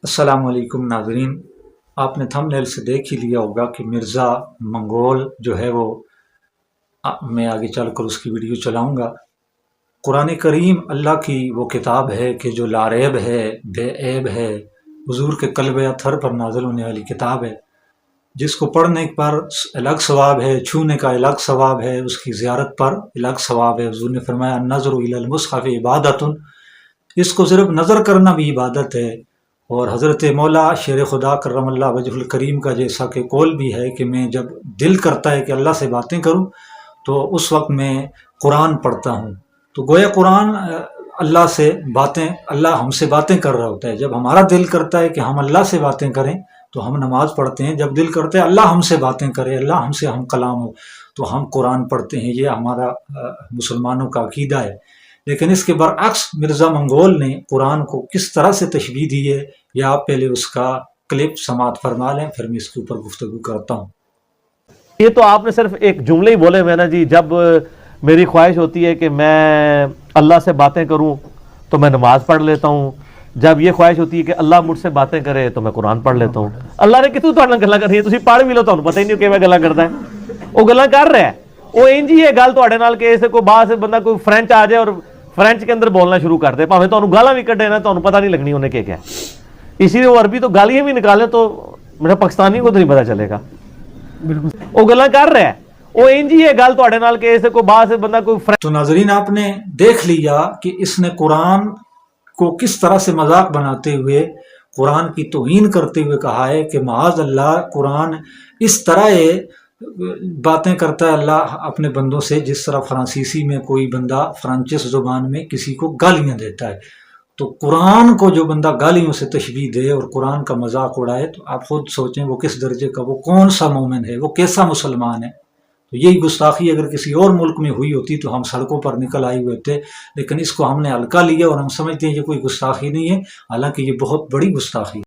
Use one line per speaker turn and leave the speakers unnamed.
السلام علیکم ناظرین، آپ نے تھمبنیل سے دیکھ ہی لیا ہوگا کہ مرزا منگول جو ہے وہ میں آگے چل کر اس کی ویڈیو چلاؤں گا۔ قرآن کریم اللہ کی وہ کتاب ہے کہ جو لاریب ہے، بے عیب ہے، حضور کے قلب اطہر پر نازل ہونے والی کتاب ہے، جس کو پڑھنے پر الگ ثواب ہے، چھونے کا الگ ثواب ہے، اس کی زیارت پر الگ ثواب ہے۔ حضور نے فرمایا النظر الی المصحف عبادۃ، اس کو صرف نظر کرنا بھی عبادت ہے۔ اور حضرت مولا شیر خدا کرم اللہ وجہ الکریم کا جیسا کہ قول بھی ہے کہ میں جب دل کرتا ہے کہ اللہ سے باتیں کروں تو اس وقت میں قرآن پڑھتا ہوں۔ تو گویا قرآن اللہ سے باتیں، اللہ ہم سے باتیں کر رہا ہوتا ہے۔ جب ہمارا دل کرتا ہے کہ ہم اللہ سے باتیں کریں تو ہم نماز پڑھتے ہیں، جب دل کرتا ہے اللہ ہم سے باتیں کرے، اللہ ہم سے ہم کلام ہو، تو ہم قرآن پڑھتے ہیں۔ یہ ہمارا مسلمانوں کا عقیدہ ہے۔ لیکن اس کے برعکس مرزا منگول نے قرآن کو کس طرح سے تشبیہ دی ہے، یا آپ پہلے اس کا کلپ سماعت فرما لیں، پھر میں اس کے اوپر گفتگو کرتا ہوں۔
یہ تو آپ نے صرف ایک جملے ہی بولے ہوئے نا جی، جب میری خواہش ہوتی ہے کہ میں اللہ سے باتیں کروں تو میں نماز پڑھ لیتا ہوں، جب یہ خواہش ہوتی ہے کہ اللہ مجھ سے باتیں کرے تو میں قرآن پڑھ لیتا ہوں۔ اللہ نے کتوں تہاڈے نال گلاں کرنی، تسی پڑھ بھی لو، تانوں پتہ ہی نہیں کیویں گلاں کردا ہے۔ وہ گلاں کر رہا ہے، وہ انج ہی ہے گل تہاڈے نال کہ اسے کوئی باہر سے بندہ کوئی فرینچ آ جائے اور فرینچ کے اندر بولنا شروع کر دے، بھاویں تانوں گالاں بھی کڈے نا، تانوں پتہ نہیں لگنی انہیں کیا ہے۔ اسی لیے وہ عربی تو گالیاں بھی نکالیں تو میرا پاکستانی کو تو نہیں پتہ چلے گا۔ بالکل وہ گلاں کر رہا ہے، وہ انج ہی ہے گل تہاڈے نال کہ اسے کوئی باہر سے بندہ کوئی
تو ناظرین، آپ نے دیکھ لیا کہ اس نے قرآن کو کس طرح سے مذاق بناتے ہوئے، قرآن کی توہین کرتے ہوئے کہا ہے کہ معاذ اللہ، قرآن اس طرح باتیں کرتا ہے اللہ اپنے بندوں سے جس طرح فرانسیسی میں کوئی بندہ فرانچس زبان میں کسی کو گالیاں دیتا ہے۔ تو قرآن کو جو بندہ گالیوں سے تشبیہ دے اور قرآن کا مذاق اڑائے تو آپ خود سوچیں وہ کس درجے کا، وہ کون سا مومن ہے، وہ کیسا مسلمان ہے۔ تو یہی گستاخی اگر کسی اور ملک میں ہوئی ہوتی تو ہم سڑکوں پر نکل آئے ہوئے تھے، لیکن اس کو ہم نے ہلکا لیا اور ہم سمجھتے ہیں یہ کوئی گستاخی نہیں ہے، حالانکہ یہ بہت بڑی گستاخی ہے۔